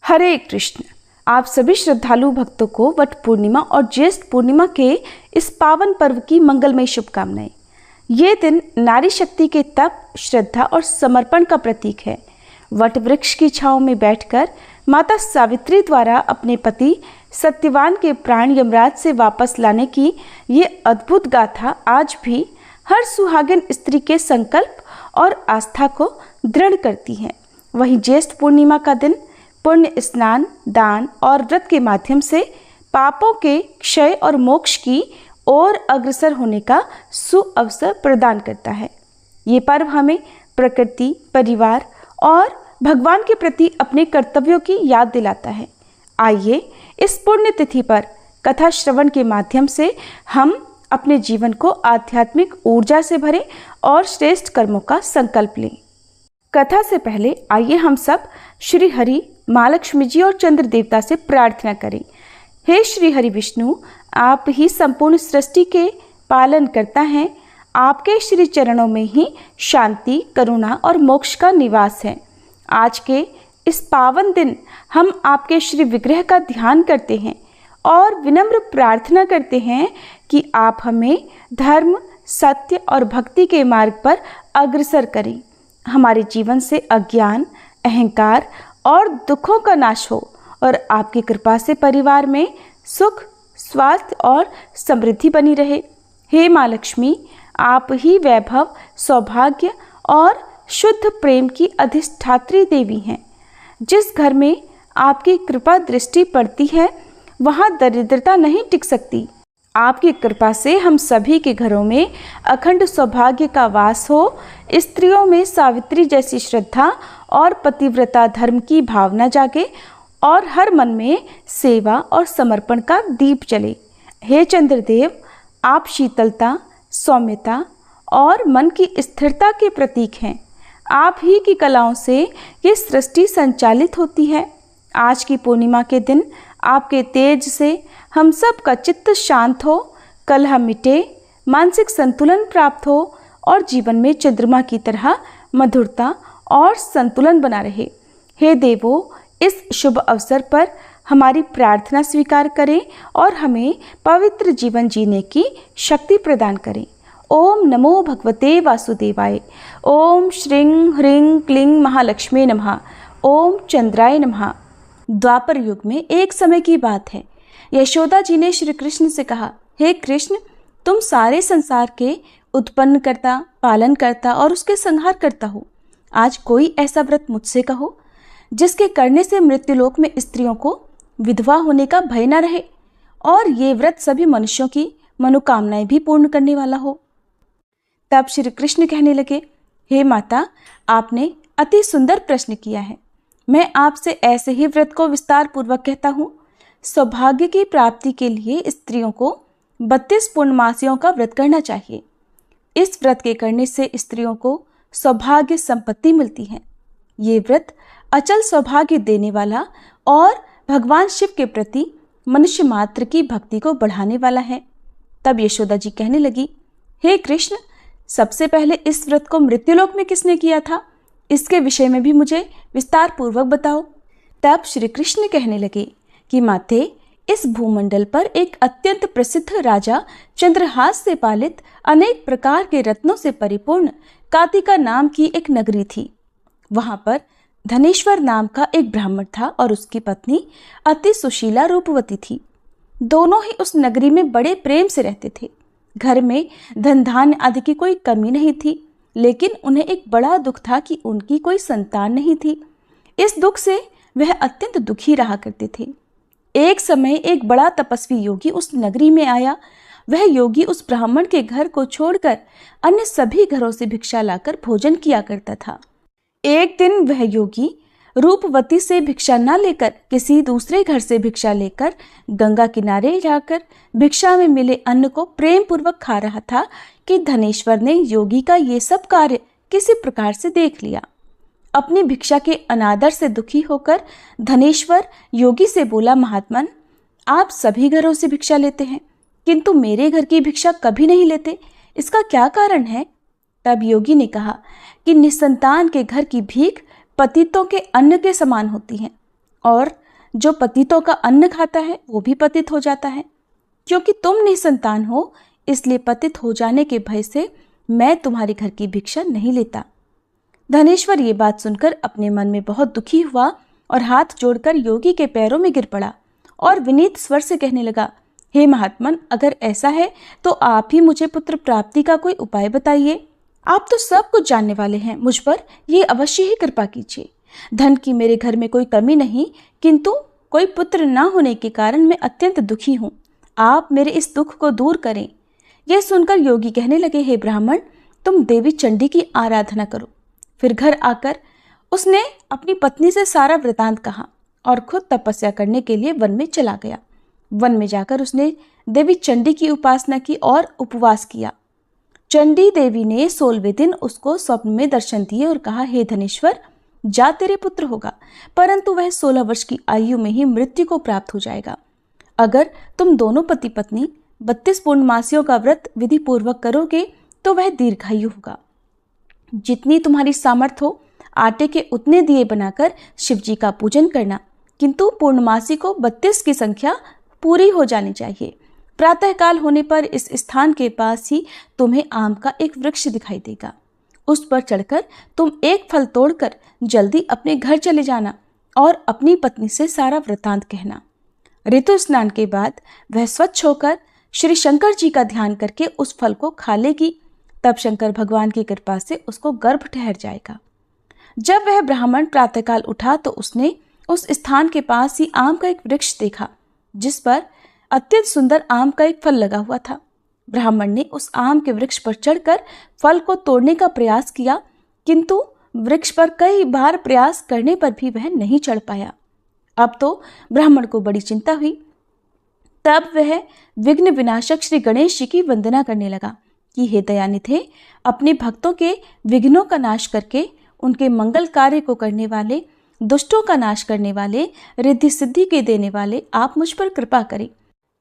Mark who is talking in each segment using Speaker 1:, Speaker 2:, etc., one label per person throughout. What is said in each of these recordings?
Speaker 1: हरे कृष्ण। आप सभी श्रद्धालु भक्तों को वट पूर्णिमा और ज्येष्ठ पूर्णिमा के इस पावन पर्व की मंगलमय शुभकामनाएं। ये दिन नारी शक्ति के तप, श्रद्धा और समर्पण का प्रतीक है। वट वृक्ष की छांव में बैठकर माता सावित्री द्वारा अपने पति सत्यवान के प्राण यमराज से वापस लाने की ये अद्भुत गाथा आज भी हर सुहागिन स्त्री के संकल्प और आस्था को दृढ़ करती है। वहीं ज्येष्ठ पूर्णिमा का दिन पुण्य स्नान, दान और व्रत के माध्यम से पापों के क्षय और मोक्ष की ओर अग्रसर होने का सुअवसर प्रदान करता है। ये पर्व हमें प्रकृति, परिवार और भगवान के प्रति अपने कर्तव्यों की याद दिलाता है। आइए इस पुण्य तिथि पर कथा श्रवण के माध्यम से हम अपने जीवन को आध्यात्मिक ऊर्जा से भरें और श्रेष्ठ कर्मों का संकल्प लें। कथा से पहले आइए हम सब श्री हरि, माँ लक्ष्मी जी और चंद्र देवता से प्रार्थना करें। हे श्री हरि विष्णु, आप ही संपूर्ण सृष्टि के पालन करता हैं। आपके श्री चरणों में ही शांति, करुणा और मोक्ष का निवास है। आज के इस पावन दिन हम आपके श्री विग्रह का ध्यान करते हैं और विनम्र प्रार्थना करते हैं कि आप हमें धर्म, सत्य और भक्ति के मार्ग पर अग्रसर करें। हमारे जीवन से अज्ञान, अहंकार और दुखों का नाश हो और आपकी कृपा से परिवार में सुख, स्वास्थ्य और समृद्धि बनी रहे। हे माँ लक्ष्मी, आप ही वैभव, सौभाग्य और शुद्ध प्रेम की अधिष्ठात्री देवी हैं। जिस घर में आपकी कृपा दृष्टि पड़ती है वहाँ दरिद्रता नहीं टिक सकती। आपकी कृपा से हम सभी के घरों में अखंड सौभाग्य का वास हो। स्त्रियों में सावित्री जैसी श्रद्धा और पतिव्रता धर्म की भावना जागे और हर मन में सेवा और समर्पण का दीप जले। हे चंद्रदेव, आप शीतलता, सौम्यता और मन की स्थिरता के प्रतीक हैं। आप ही की कलाओं से ये सृष्टि संचालित होती है। आज की पूर्णिमा के दिन आपके तेज से हम सब का चित्त शांत हो, कलह मिटे, मानसिक संतुलन प्राप्त हो और जीवन में चंद्रमा की तरह मधुरता और संतुलन बना रहे। हे देवों, इस शुभ अवसर पर हमारी प्रार्थना स्वीकार करें और हमें पवित्र जीवन जीने की शक्ति प्रदान करें। ओम नमो भगवते वासुदेवाय। ओम श्रीं ह्रीं क्लीं महालक्ष्मी नमः। ओम चंद्राय नमः। द्वापर युग में एक समय की बात है। यशोदा जी ने श्री कृष्ण से कहा, हे कृष्ण, तुम सारे संसार के उत्पन्न करता, पालन करता और उसके संहार करता हो। आज कोई ऐसा व्रत मुझसे कहो जिसके करने से मृत्युलोक में स्त्रियों को विधवा होने का भय न रहे और ये व्रत सभी मनुष्यों की मनोकामनाएं भी पूर्ण करने वाला हो। तब श्री कृष्ण कहने लगे, हे माता, आपने अति सुंदर प्रश्न किया है। मैं आपसे ऐसे ही व्रत को विस्तार पूर्वक कहता हूँ। सौभाग्य की प्राप्ति के लिए स्त्रियों को 32 पूर्णमासियों का व्रत करना चाहिए। इस व्रत के करने से स्त्रियों को सौभाग्य संपत्ति मिलती है। ये व्रत अचल सौभाग्य देने वाला और भगवान शिव के प्रति मनुष्य मात्र की भक्ति को बढ़ाने वाला है। तब यशोदा जी कहने लगी, हे कृष्ण, सबसे पहले इस व्रत को मृत्युलोक में किसने किया था? इसके विषय में भी मुझे विस्तार पूर्वक बताओ। तब श्री कृष्ण कहने लगे कि माते, इस भूमंडल पर एक अत्यंत प्रसिद्ध राजा चंद्रहास से पालित अनेक प्रकार के रत्नों से परिपूर्ण कातिका नाम की एक नगरी थी। वहां पर धनेश्वर नाम का एक ब्राह्मण था और उसकी पत्नी अति सुशीला रूपवती थी। दोनों ही उस नगरी में बड़े प्रेम से रहते थे। घर में धन धान्य आदि की कोई कमी नहीं थी, लेकिन उन्हें एक बड़ा दुख था कि उनकी कोई संतान नहीं थी। इस दुख से वह अत्यंत दुखी रहा करते थे। एक समय एक बड़ा तपस्वी योगी उस नगरी में आया। वह योगी उस ब्राह्मण के घर को छोड़कर अन्य सभी घरों से भिक्षा लाकर भोजन किया करता था। एक दिन वह योगी रूपवती से भिक्षा न लेकर किसी दूसरे घर से भिक्षा लेकर गंगा किनारे जाकर भिक्षा में मिले अन्न को प्रेम पूर्वक खा रहा था कि धनेश्वर ने योगी का ये सब कार्य किसी प्रकार से देख लिया। अपनी भिक्षा के अनादर से दुखी होकर धनेश्वर योगी से बोला, महात्मन, आप सभी घरों से भिक्षा लेते हैं किंतु मेरे घर की भिक्षा कभी नहीं लेते, इसका क्या कारण है? तब योगी ने कहा कि निसंतान के घर की भीख पतितों के अन्न के समान होती है और जो पतितों का अन्न खाता है वो भी पतित हो जाता है। क्योंकि तुम निसंतान हो, इसलिए पतित हो जाने के भय से मैं तुम्हारे घर की भिक्षा नहीं लेता। धनेश्वर ये बात सुनकर अपने मन में बहुत दुखी हुआ और हाथ जोड़कर योगी के पैरों में गिर पड़ा और विनीत स्वर से कहने लगा, हे महात्मन, अगर ऐसा है तो आप ही मुझे पुत्र प्राप्ति का कोई उपाय बताइए। आप तो सब कुछ जानने वाले हैं, मुझ पर ये अवश्य ही कृपा कीजिए। धन की मेरे घर में कोई कमी नहीं, किंतु कोई पुत्र न होने के कारण मैं अत्यंत दुखी हूँ। आप मेरे इस दुख को दूर करें। यह सुनकर योगी कहने लगे, हे ब्राह्मण, तुम देवी चंडी की आराधना करो। फिर घर आकर उसने अपनी पत्नी से सारा वृतांत कहा और खुद तपस्या करने के लिए वन में चला गया। वन में जाकर उसने देवी चंडी की उपासना की और उपवास किया। चंडी देवी ने 16वें दिन उसको स्वप्न में दर्शन दिए और कहा, हे धनेश्वर, जा तेरे पुत्र होगा, परंतु वह 16 वर्ष की आयु में ही मृत्यु को प्राप्त हो जाएगा। अगर तुम दोनों पति पत्नी 32 पूर्णमासियों का व्रत विधि पूर्वक करोगे तो वह दीर्घायु होगा। जितनी तुम्हारी सामर्थ्य हो, आटे के उतने दिए बनाकर शिव जी का पूजन करना, किंतु पूर्णमासी को 32 की संख्या पूरी हो जानी चाहिए। प्रातःकाल होने पर इस स्थान के पास ही तुम्हें आम का एक वृक्ष दिखाई देगा। उस पर चढ़कर तुम एक फल तोड़कर जल्दी अपने घर चले जाना और अपनी पत्नी से सारा वृतांत कहना। ऋतु स्नान के बाद वह स्वच्छ होकर श्री शंकर जी का ध्यान करके उस फल को खा लेगी। तब शंकर भगवान की कृपा से उसको गर्भ ठहर जाएगा। जब वह ब्राह्मण प्रातःकाल उठा तो उसने उस स्थान के पास ही आम का एक वृक्ष देखा, जिस पर अत्यंत सुंदर आम का एक फल लगा हुआ था। ब्राह्मण ने उस आम के वृक्ष पर चढ़कर फल को तोड़ने का प्रयास किया, किंतु वृक्ष पर कई बार प्रयास करने पर भी वह नहीं चढ़ पाया। अब तो ब्राह्मण को बड़ी चिंता हुई। तब वह विघ्न विनाशक श्री गणेश जी की वंदना करने लगा कि हे दयानिधे, अपने भक्तों के विघ्नों का नाश करके उनके मंगल कार्य को करने वाले, दुष्टों का नाश करने वाले, रिद्धि सिद्धि के देने वाले आप मुझ पर कृपा करें।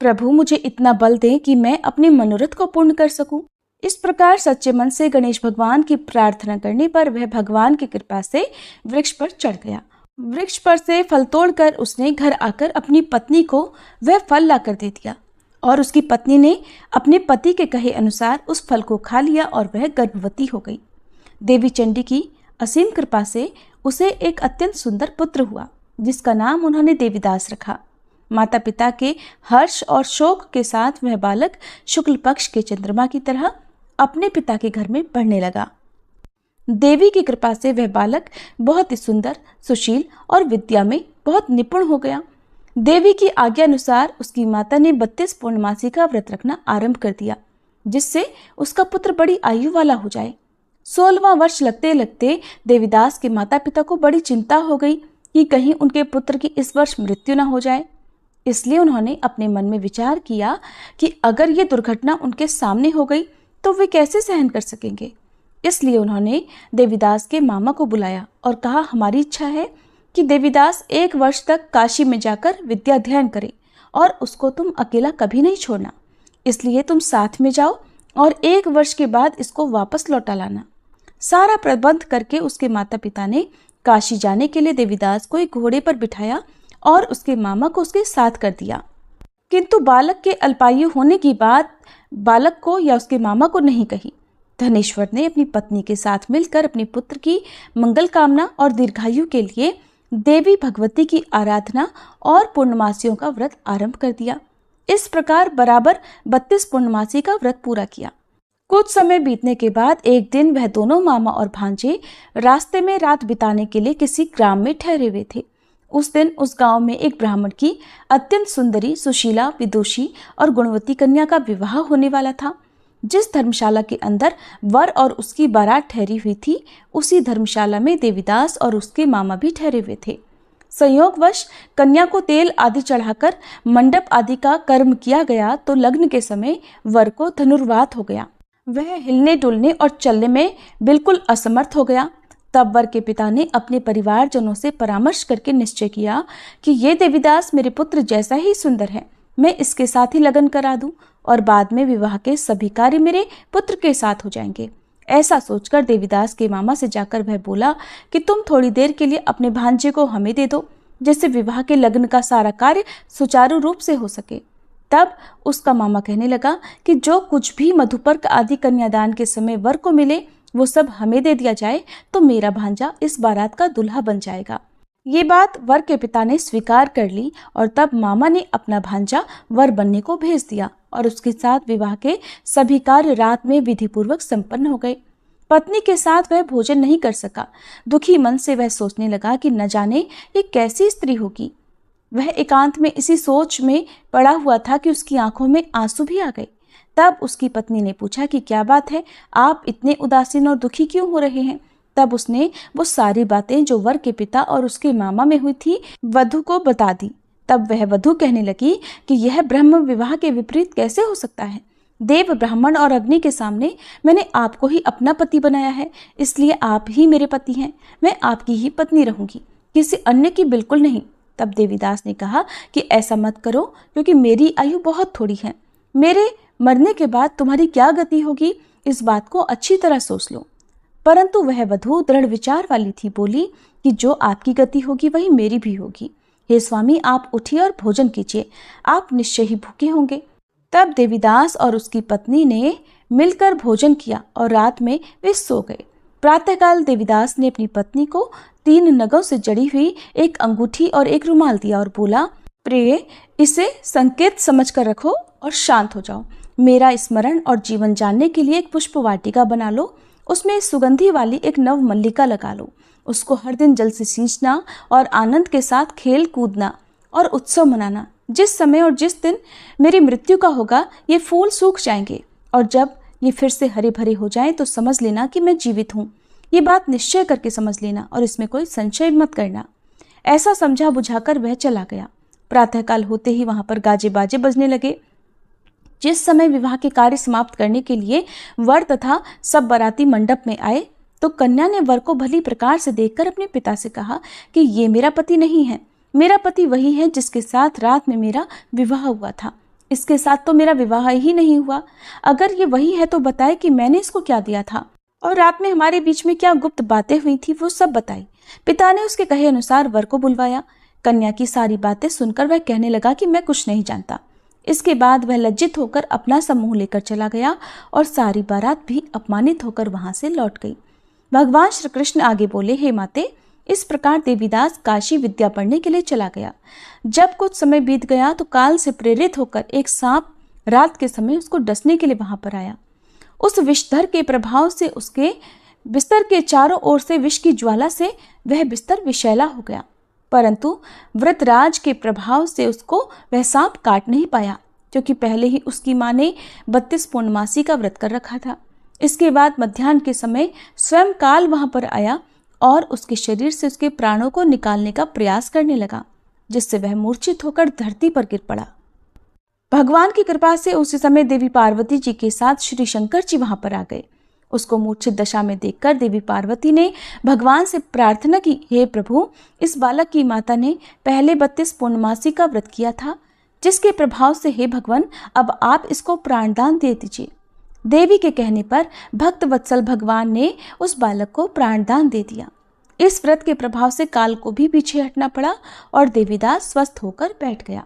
Speaker 1: प्रभु, मुझे इतना बल दें कि मैं अपने मनोरथ को पूर्ण कर सकूं। इस प्रकार सच्चे मन से गणेश भगवान की प्रार्थना करने पर वह भगवान की कृपा से वृक्ष पर चढ़ गया। वृक्ष पर से फल तोड़कर उसने घर आकर अपनी पत्नी को वह फल लाकर दे दिया और उसकी पत्नी ने अपने पति के कहे अनुसार उस फल को खा लिया और वह गर्भवती हो गई। देवी चंडी की असीम कृपा से उसे एक अत्यंत सुंदर पुत्र हुआ, जिसका नाम उन्होंने देवीदास रखा। माता पिता के हर्ष और शोक के साथ वह बालक शुक्ल पक्ष के चंद्रमा की तरह अपने पिता के घर में पढ़ने लगा। देवी की कृपा से वह बालक बहुत ही सुंदर, सुशील और विद्या में बहुत निपुण हो गया। देवी की आज्ञा अनुसार उसकी माता ने 32 पूर्णमासी का व्रत रखना आरंभ कर दिया, जिससे उसका पुत्र बड़ी आयु वाला हो जाए। 16वां वर्ष लगते लगते देवीदास के माता पिता को बड़ी चिंता हो गई कि कहीं उनके पुत्र की इस वर्ष मृत्यु न हो जाए। इसलिए उन्होंने अपने मन में विचार किया कि अगर ये दुर्घटना उनके सामने हो गई तो वे कैसे सहन कर सकेंगे। इसलिए उन्होंने देवीदास के मामा को बुलाया और कहा, हमारी इच्छा है कि देवीदास 1 वर्ष तक काशी में जाकर विद्या अध्ययन करे और उसको तुम अकेला कभी नहीं छोड़ना। इसलिए तुम साथ में जाओ और 1 वर्ष के बाद इसको वापस लौटा लाना। सारा प्रबंध करके उसके माता पिता ने काशी जाने के लिए देवीदास को एक घोड़े पर बिठाया और उसके मामा को उसके साथ कर दिया। किंतु बालक के अल्पायु होने की बात बालक को या उसके मामा को नहीं कही। धनेश्वर ने अपनी पत्नी के साथ मिलकर अपने पुत्र की मंगल कामना और दीर्घायु के लिए देवी भगवती की आराधना और पूर्णमासियों का व्रत आरंभ कर दिया। इस प्रकार बराबर 32 पूर्णमासी का व्रत पूरा किया। कुछ समय बीतने के बाद एक दिन वह दोनों मामा और भांजे रास्ते में रात बिताने के लिए किसी ग्राम में ठहरे हुए थे। उस दिन उस गांव में एक ब्राह्मण की अत्यंत सुंदरी, सुशीला, विदुषी और गुणवती कन्या का विवाह होने वाला था। जिस धर्मशाला के अंदर वर और उसकी बारात ठहरी हुई थी, उसी धर्मशाला में देवीदास और उसके मामा भी ठहरे हुए थे। संयोगवश कन्या को तेल आदि चढ़ाकर मंडप आदि का कर्म किया गया तो लग्न के समय वर को धनुर्वात हो गया। वह हिलने डुलने और चलने में बिल्कुल असमर्थ हो गया। तब वर के पिता ने अपने परिवारजनों से परामर्श करके निश्चय किया कि ये देवीदास मेरे पुत्र जैसा ही सुंदर है, मैं इसके साथ ही लगन करा दूं और बाद में विवाह के सभी कार्य मेरे पुत्र के साथ हो जाएंगे। ऐसा सोचकर देवीदास के मामा से जाकर वह बोला कि तुम थोड़ी देर के लिए अपने भांजे को हमें दे दो, जिससे विवाह के लग्न का सारा कार्य सुचारू रूप से हो सके। तब उसका मामा कहने लगा कि जो कुछ भी मधुपर्क आदि कन्यादान के समय वर को मिले वो सब हमें दे दिया जाए तो मेरा भांजा इस बारात का दूल्हा बन जाएगा। ये बात वर के पिता ने स्वीकार कर ली और तब मामा ने अपना भांजा वर बनने को भेज दिया और उसके साथ विवाह के सभी कार्य रात में विधिपूर्वक संपन्न हो गए। पत्नी के साथ वह भोजन नहीं कर सका। दुखी मन से वह सोचने लगा कि न जाने ये कैसी स्त्री होगी। वह एकांत में इसी सोच में पड़ा हुआ था कि उसकी आंखों में आंसू भी आ गए। तब उसकी पत्नी ने पूछा कि क्या बात है, आप इतने उदासीन और दुखी क्यों हो रहे हैं। तब उसने वो सारी बातें जो वर के पिता और उसके मामा में हुई थी वधु को बता दी। तब वह वधु कहने लगी कि यह ब्रह्म विवाह के विपरीत कैसे हो सकता है। देव, ब्राह्मण और अग्नि के सामने मैंने आपको ही अपना पति बनाया है, इसलिए आप ही मेरे पति हैं। मैं आपकी ही पत्नी रहूंगी, किसी अन्य की बिल्कुल नहीं। तब देवीदास ने कहा कि ऐसा मत करो, क्योंकि मेरी आयु बहुत थोड़ी है। मेरे मरने के बाद तुम्हारी क्या गति होगी, इस बात को अच्छी तरह सोच लो। परंतु वह वधु दृढ़ विचार वाली थी। बोली कि जो आपकी गति होगी वही मेरी भी होगी। हे स्वामी, आप उठिए और भोजन कीजिए, आप निश्चय ही भूखे होंगे। तब देवीदास और उसकी पत्नी ने मिलकर भोजन किया और रात में वे सो गए। प्रातःकाल देवीदास ने अपनी पत्नी को 3 नगों से जड़ी हुई एक अंगूठी और एक रुमाल दिया और बोला, प्रिय, इसे संकेत समझकर रखो और शांत हो जाओ। मेरा स्मरण और जीवन जानने के लिए एक पुष्प वाटिका बना लो, उसमें सुगंधी वाली एक नव मल्लिका लगा लो। उसको हर दिन जल से सींचना और आनंद के साथ खेल कूदना और उत्सव मनाना। जिस समय और जिस दिन मेरी मृत्यु का होगा ये फूल सूख जाएंगे और जब ये फिर से हरे भरे हो जाएं तो समझ लेना कि मैं जीवित हूँ। ये बात निश्चय करके समझ लेना और इसमें कोई संशय मत करना। ऐसा समझा बुझाकर वह चला गया। प्रातःकाल होते ही वहां पर गाजे बाजे बजने लगे। जिस समय विवाह के कार्य समाप्त करने के लिए वर तथा सब बाराती मंडप में आए तो कन्या ने वर को भली प्रकार से देखकर अपने पिता से कहा कि ये मेरा पति नहीं है। मेरा पति वही है जिसके साथ रात में मेरा विवाह हुआ था। इसके साथ तो मेरा विवाह ही नहीं हुआ। अगर ये वही है तो बताए कि मैंने इसको क्या दिया था और रात में हमारे बीच में क्या गुप्त बातें हुई थी, वो सब बताई। पिता ने उसके कहे अनुसार वर को बुलवाया। कन्या की सारी बातें सुनकर वह कहने लगा कि मैं कुछ नहीं जानता। इसके बाद वह लज्जित होकर अपना समूह लेकर चला गया और सारी बारात भी अपमानित होकर वहां से लौट गई। भगवान श्री कृष्ण आगे बोले, हे माते, इस प्रकार देवीदास काशी विद्या पढ़ने के लिए चला गया। जब कुछ समय बीत गया तो काल से प्रेरित होकर एक सांप रात के समय उसको डसने के लिए वहां पर आया। उस विषधर के प्रभाव से उसके बिस्तर के चारों ओर से विष की ज्वाला से वह बिस्तर विषैला हो गया, परंतु व्रतराज के प्रभाव से उसको वह सांप काट नहीं पाया, क्योंकि पहले ही उसकी मां ने 32 पूर्णमासी का व्रत कर रखा था। इसके बाद मध्याह्न के समय स्वयं काल वहां पर आया और उसके शरीर से उसके प्राणों को निकालने का प्रयास करने लगा, जिससे वह मूर्छित होकर धरती पर गिर पड़ा। भगवान की कृपा से उसी समय देवी पार्वती जी के साथ श्री शंकर जी वहां पर आ गए। उसको मूर्छित दशा में देखकर देवी पार्वती ने भगवान से प्रार्थना की, हे प्रभु, इस बालक की माता ने पहले 32 पूर्णमासी का व्रत किया था, जिसके प्रभाव से हे भगवान अब आप इसको प्राणदान दे दीजिए। देवी के कहने पर भक्त वत्सल भगवान ने उस बालक को प्राणदान दे दिया। इस व्रत के प्रभाव से काल को भी पीछे हटना पड़ा और देवीदास स्वस्थ होकर बैठ गया।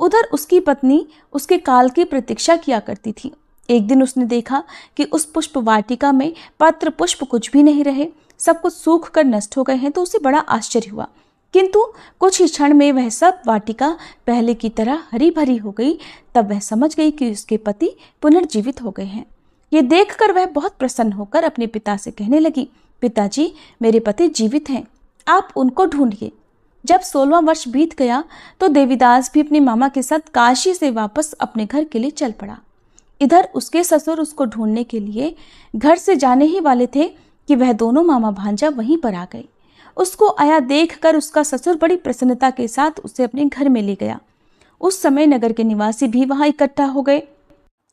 Speaker 1: उधर उसकी पत्नी उसके काल की प्रतीक्षा किया करती थी। एक दिन उसने देखा कि उस पुष्प वाटिका में पत्र पुष्प कुछ भी नहीं रहे, सब कुछ सूख कर नष्ट हो गए हैं, तो उसे बड़ा आश्चर्य हुआ। किंतु कुछ ही क्षण में वह सब वाटिका पहले की तरह हरी भरी हो गई। तब वह समझ गई कि उसके पति पुनर्जीवित हो गए हैं। ये देखकर वह बहुत प्रसन्न होकर अपने पिता से कहने लगी, पिताजी, मेरे पति जीवित हैं, आप उनको ढूंढिए। जब 16वां वर्ष बीत गया तो देवीदास भी अपने मामा के साथ काशी से वापस अपने घर के लिए चल पड़ा। इधर उसके ससुर उसको ढूंढने के लिए घर से जाने ही वाले थे कि वह दोनों मामा भांजा वहीं पर आ गए। उसको आया देखकर उसका ससुर बड़ी प्रसन्नता के साथ उसे अपने घर में ले गया। उस समय नगर के निवासी भी वहां इकट्ठा हो गए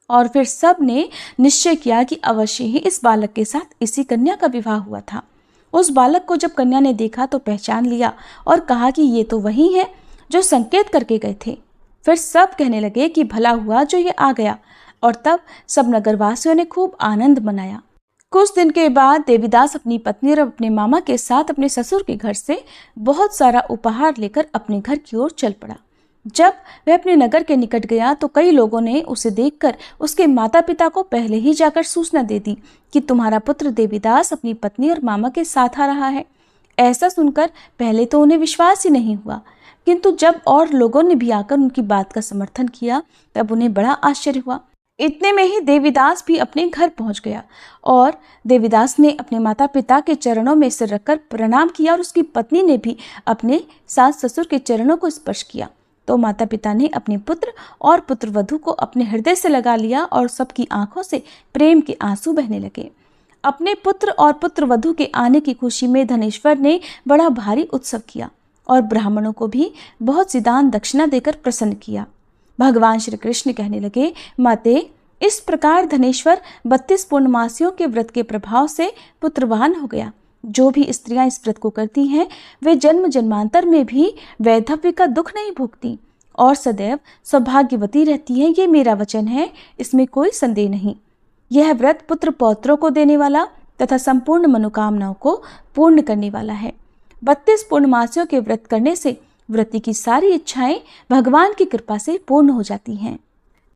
Speaker 1: और फिर सब ने निश्चय किया कि अवश्य ही इस बालक के साथ इसी कन्या का विवाह हुआ था। उस बालक को जब कन्या ने देखा तो पहचान लिया और कहा कि ये तो वही है जो संकेत करके गए थे। फिर सब कहने लगे कि भला हुआ जो ये आ गया, और तब सब नगरवासियों ने खूब आनंद मनाया। कुछ दिन के बाद देवीदास अपनी पत्नी और अपने मामा के साथ अपने ससुर के घर से बहुत सारा उपहार लेकर अपने घर की ओर चल पड़ा। जब वह अपने नगर के निकट गया तो कई लोगों ने उसे देखकर उसके माता पिता को पहले ही जाकर सूचना दे दी कि तुम्हारा पुत्र देवीदास अपनी पत्नी और मामा के साथ आ रहा है। ऐसा सुनकर पहले तो उन्हें विश्वास ही नहीं हुआ, किंतु जब और लोगों ने भी आकर उनकी बात का समर्थन किया तब उन्हें बड़ा आश्चर्य हुआ। इतने में ही देवीदास भी अपने घर पहुंच गया और देवीदास ने अपने माता पिता के चरणों में सिर रखकर प्रणाम किया और उसकी पत्नी ने भी अपने सास ससुर के चरणों को स्पर्श किया। तो माता पिता ने अपने पुत्र और पुत्रवधू को अपने हृदय से लगा लिया और सबकी आंखों से प्रेम के आंसू बहने लगे। अपने पुत्र और पुत्रवधू के आने की खुशी में धनेश्वर ने बड़ा भारी उत्सव किया और ब्राह्मणों को भी बहुत सी दान दक्षिणा देकर प्रसन्न किया। भगवान श्री कृष्ण कहने लगे, माते, इस प्रकार धनेश्वर 32 पूर्णमासियों के व्रत के प्रभाव से पुत्रवान हो गया। जो भी स्त्रियां इस व्रत को करती हैं वे जन्म जन्मांतर में भी वैधव्य का दुख नहीं भोगती और सदैव सौभाग्यवती रहती है। ये मेरा वचन है, इसमें कोई संदेह नहीं। यह व्रत पुत्र पौत्रों को देने वाला तथा संपूर्ण मनोकामनाओं को पूर्ण करने वाला है। 32 पूर्णमासियों के व्रत करने से व्रती की सारी इच्छाएं भगवान की कृपा से पूर्ण हो जाती हैं।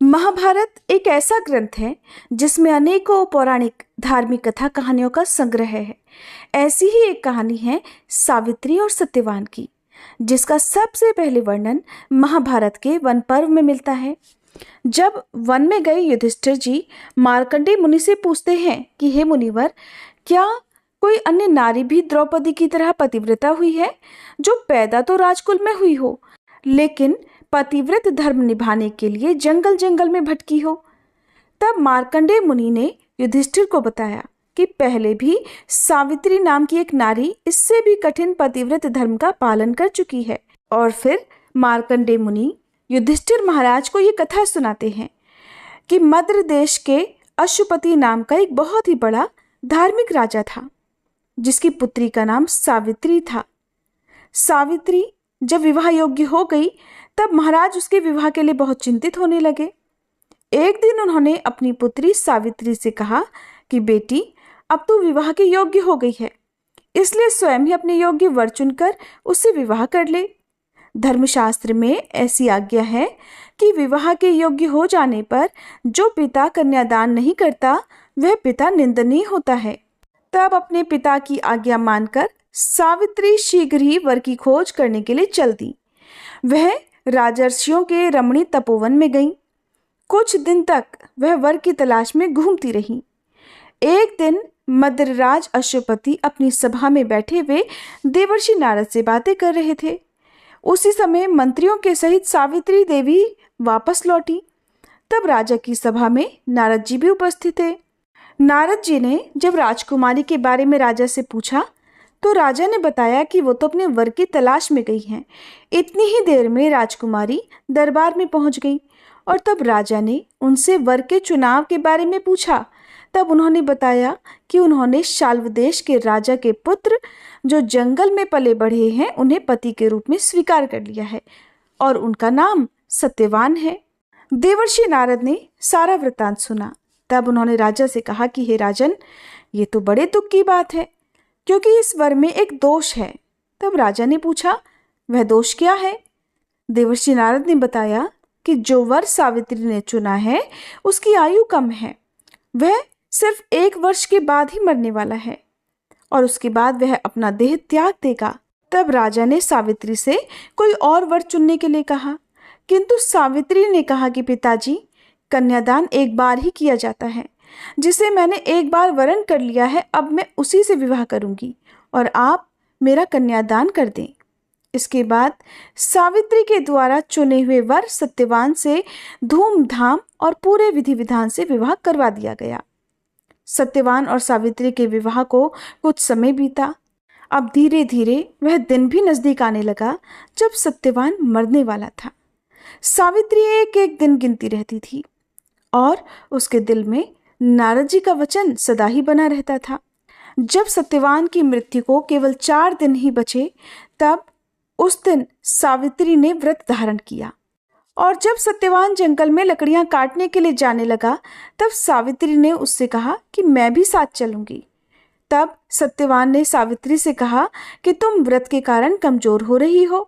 Speaker 1: महाभारत एक ऐसा ग्रंथ है जिसमें अनेकों पौराणिक धार्मिक कथा कहानियों का संग्रह है। ऐसी ही एक कहानी है सावित्री और सत्यवान की, जिसका सबसे पहले वर्णन महाभारत के वन पर्व में मिलता है। जब वन में गए युधिष्ठिर जी मार्कंडेय मुनि से पूछते हैं कि हे मुनिवर, क्या कोई अन्य नारी भी द्रौपदी की तरह पतिव्रता हुई है, जो पैदा तो राजकुल में हुई हो लेकिन पतिव्रत धर्म निभाने के लिए जंगल जंगल में भटकी हो? तब मार्कंडेय मुनि ने युधिष्ठिर को बताया कि पहले भी सावित्री नाम की एक नारी इससे भी कठिन पतिव्रत धर्म का पालन कर चुकी है। और फिर मार्कंडेय मुनि युधिष्ठिर महाराज को ये कथा सुनाते हैं कि मद्र देश के अशुपति नाम का एक बहुत ही बड़ा धार्मिक राजा था, जिसकी पुत्री का नाम सावित्री था। सावित्री जब विवाह योग्य हो गई तब महाराज उसके विवाह के लिए बहुत चिंतित होने लगे। एक दिन उन्होंने अपनी पुत्री सावित्री से कहा कि बेटी, अब तू विवाह के योग्य हो गई है, इसलिए स्वयं ही अपने योग्य वर चुनकर उससे विवाह कर ले। धर्मशास्त्र में ऐसी आज्ञा है कि विवाह के योग्य हो जाने पर जो पिता कन्यादान नहीं करता वह पिता निंदनीय होता है। तब अपने पिता की आज्ञा मानकर सावित्री शीघ्र ही वर की खोज करने के लिए चल दी। वह राजर्षियों के रमणीय तपोवन में गई। कुछ दिन तक वह वर की तलाश में घूमती रही। एक दिन मद्रराज अशुपति अपनी सभा में बैठे हुए देवर्षि नारद से बातें कर रहे थे। उसी समय मंत्रियों के सहित सावित्री देवी वापस लौटी। तब राजा की सभा में नारद जी भी उपस्थित थे। नारद जी ने जब राजकुमारी के बारे में राजा से पूछा तो राजा ने बताया कि वो तो अपने वर की तलाश में गई हैं। इतनी ही देर में राजकुमारी दरबार में पहुंच गई और तब राजा ने उनसे वर के चुनाव के बारे में पूछा। तब उन्होंने बताया कि उन्होंने शाल्व देश के राजा के पुत्र जो जंगल में पले बढ़े हैं उन्हें पति के रूप में स्वीकार कर लिया है और उनका नाम सत्यवान है। देवर्षि नारद ने सारा वृत्तांत सुना। तब उन्होंने राजा से कहा कि हे राजन, ये तो बड़े दुख की बात है, क्योंकि इस वर में एक दोष है। तब राजा ने पूछा, वह दोष क्या है? देवर्षि नारद ने बताया कि जो वर सावित्री ने चुना है उसकी आयु कम है, वह सिर्फ 1 वर्ष के बाद ही मरने वाला है और उसके बाद वह अपना देह त्याग देगा। तब राजा ने सावित्री से कोई और वर चुनने के लिए कहा, किंतु सावित्री ने कहा कि पिताजी, कन्यादान एक बार ही किया जाता है, जिसे मैंने एक बार वरण कर लिया है, अब मैं उसी से विवाह करूंगी और आप मेरा कन्यादान कर दें। इसके बाद सावित्री के द्वारा चुने हुए वर सत्यवान से धूमधाम और पूरे विधि विधान से विवाह करवा दिया गया। सत्यवान और सावित्री के विवाह को कुछ समय बीता। अब धीरे धीरे वह दिन भी नजदीक आने लगा जब सत्यवान मरने वाला था। सावित्री एक एक दिन गिनती रहती थी और उसके दिल में नारद जी का वचन सदा ही बना रहता था। जब सत्यवान की मृत्यु को केवल 4 दिन ही बचे, तब उस दिन सावित्री ने व्रत धारण किया और जब सत्यवान जंगल में लकड़ियां काटने के लिए जाने लगा तब सावित्री ने उससे कहा कि मैं भी साथ चलूंगी। तब सत्यवान ने सावित्री से कहा कि तुम व्रत के कारण कमजोर हो रही हो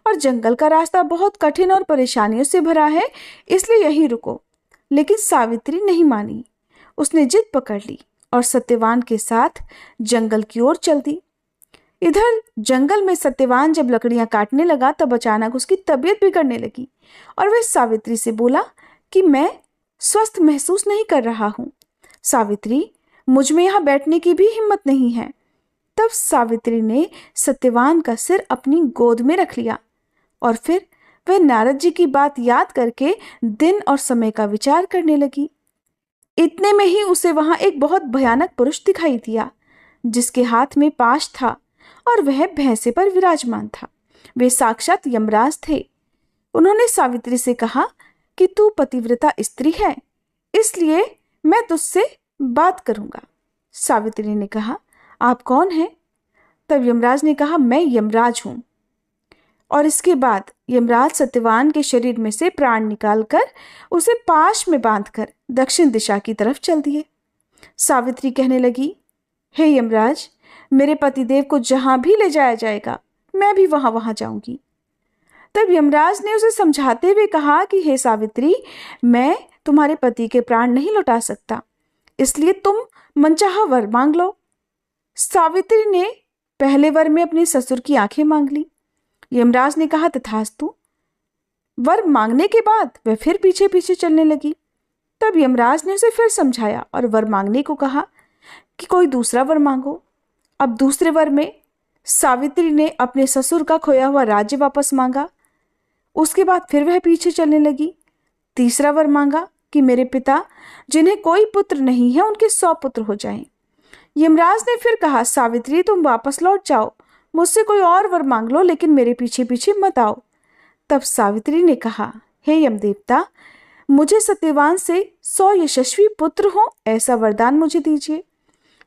Speaker 1: और जंगल का रास्ता बहुत कठिन और परेशानियों से भरा है, इसलिए यहीं रुको। लेकिन सावित्री नहीं मानी। उसने जिद पकड़ ली और सत्यवान के साथ जंगल की ओर चल दी। इधर जंगल में सत्यवान जब लकड़ियां काटने लगा तब अचानक उसकी तबीयत बिगड़ने लगी और वह सावित्री से बोला कि मैं स्वस्थ महसूस नहीं कर रहा हूं। सावित्री, मुझ में यहाँ बैठने की भी हिम्मत नहीं है। तब सावित्री ने सत्यवान का सिर अपनी गोद में रख लिया और फिर वह नारद जी की बात याद करके दिन और समय का विचार करने लगी। इतने में ही उसे वहां एक बहुत भयानक पुरुष दिखाई दिया जिसके हाथ में पाश था और वह भैंसे पर विराजमान था। वे साक्षात यमराज थे। उन्होंने सावित्री से कहा कि तू पतिव्रता स्त्री है, इसलिए मैं तुझसे बात करूंगा। सावित्री ने कहा, आप कौन हैं? तब यमराज ने कहा, मैं यमराज हूं। और इसके बाद यमराज सत्यवान के शरीर में से प्राण निकालकर उसे पाश में बांधकर दक्षिण दिशा की तरफ चल दिए। सावित्री कहने लगी, हे यमराज, मेरे पतिदेव को जहां भी ले जाया जाएगा मैं भी वहां जाऊंगी। तब यमराज ने उसे समझाते हुए कहा कि हे सावित्री, मैं तुम्हारे पति के प्राण नहीं लौटा सकता, इसलिए तुम मनचाहा वर मांग लो। सावित्री ने पहले वर में अपने ससुर की आंखें मांग ली। यमराज ने कहा, तथास्तु। वर मांगने के बाद वह फिर पीछे पीछे चलने लगी। तब यमराज ने उसे फिर समझाया और वर मांगने को कहा कि कोई दूसरा वर मांगो। अब दूसरे वर में सावित्री ने अपने ससुर का खोया हुआ राज्य वापस मांगा। उसके बाद फिर वह पीछे चलने लगी। तीसरा वर मांगा कि मेरे पिता जिन्हें कोई पुत्र नहीं है उनके 100 पुत्र हो जाएं। यमराज ने फिर कहा, सावित्री, तुम वापस लौट जाओ, मुझसे कोई और वर मांग लो, लेकिन मेरे पीछे पीछे मत आओ। तब सावित्री ने कहा, हे यमदेवता, मुझे सत्यवान से 100 यशस्वी पुत्र हो ऐसा वरदान मुझे दीजिए।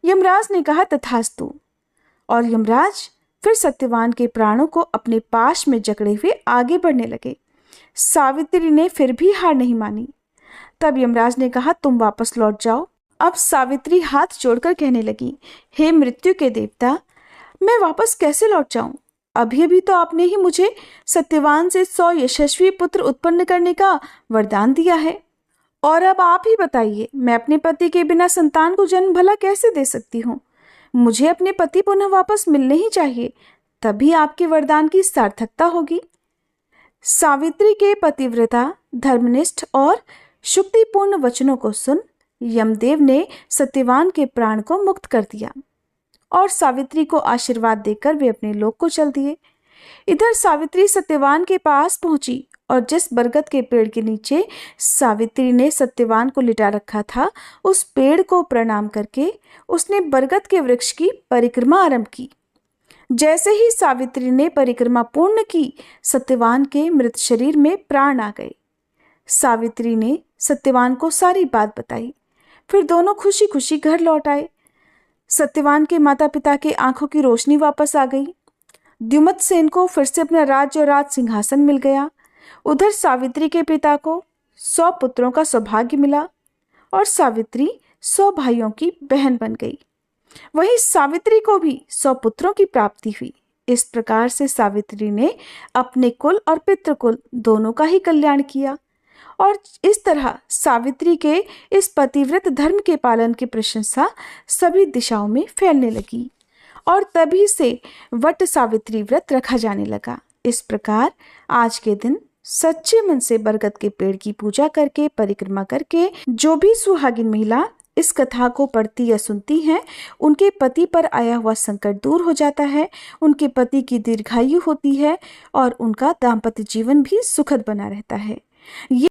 Speaker 1: यमराज ने कहा, तथास्तु। और यमराज फिर सत्यवान के प्राणों को अपने पाश में जकड़े हुए आगे बढ़ने लगे। सावित्री ने फिर भी हार नहीं मानी। तब यमराज ने कहा, तुम वापस लौट जाओ। अब सावित्री हाथ जोड़कर कहने लगी, हे मृत्यु के देवता, मैं वापस कैसे लौट जाऊं? अभी अभी तो आपने ही मुझे सत्यवान से 100 यशस्वी पुत्र उत्पन्न करने का वरदान दिया है, और अब आप ही बताइए, मैं अपने पति के बिना संतान को जन्म भला कैसे दे सकती हूँ? मुझे अपने पति पुनः वापस मिलने ही चाहिए, तभी आपके वरदान की सार्थकता होगी। सावित्री के पतिव्रता, धर्मनिष्ठ और शुक्तिपूर्ण वचनों को सुन यमदेव ने सत्यवान के प्राण को मुक्त कर दिया और सावित्री को आशीर्वाद देकर वे अपने लोक को चल दिए। इधर सावित्री सत्यवान के पास पहुंची और जिस बरगद के पेड़ के नीचे सावित्री ने सत्यवान को लिटा रखा था, उस पेड़ को प्रणाम करके उसने बरगद के वृक्ष की परिक्रमा आरंभ की। जैसे ही सावित्री ने परिक्रमा पूर्ण की, सत्यवान के मृत शरीर में प्राण आ गए। सावित्री ने सत्यवान को सारी बात बताई। फिर दोनों खुशी खुशी घर लौट आए। सत्यवान के माता पिता के आंखों की रोशनी वापस आ गई। द्युमत सेन को फिर से अपना राज्य और राज सिंहासन मिल गया। उधर सावित्री के पिता को 100 पुत्रों का सौभाग्य मिला और सावित्री 100 भाइयों की बहन बन गई। वहीं सावित्री को भी 100 पुत्रों की प्राप्ति हुई। इस प्रकार से सावित्री ने अपने कुल और पितृकुल दोनों का ही कल्याण किया और इस तरह सावित्री के इस पतिव्रत धर्म के पालन की प्रशंसा सभी दिशाओं में फैलने लगी और तभी से वट सावित्री व्रत रखा जाने लगा। इस प्रकार आज के दिन सच्चे मन से बरगद के पेड़ की पूजा करके, परिक्रमा करके जो भी सुहागिन महिला इस कथा को पढ़ती या सुनती हैं, उनके पति पर आया हुआ संकट दूर हो जाता है, उनके पति की दीर्घायु होती है और उनका दाम्पत्य जीवन भी सुखद बना रहता है।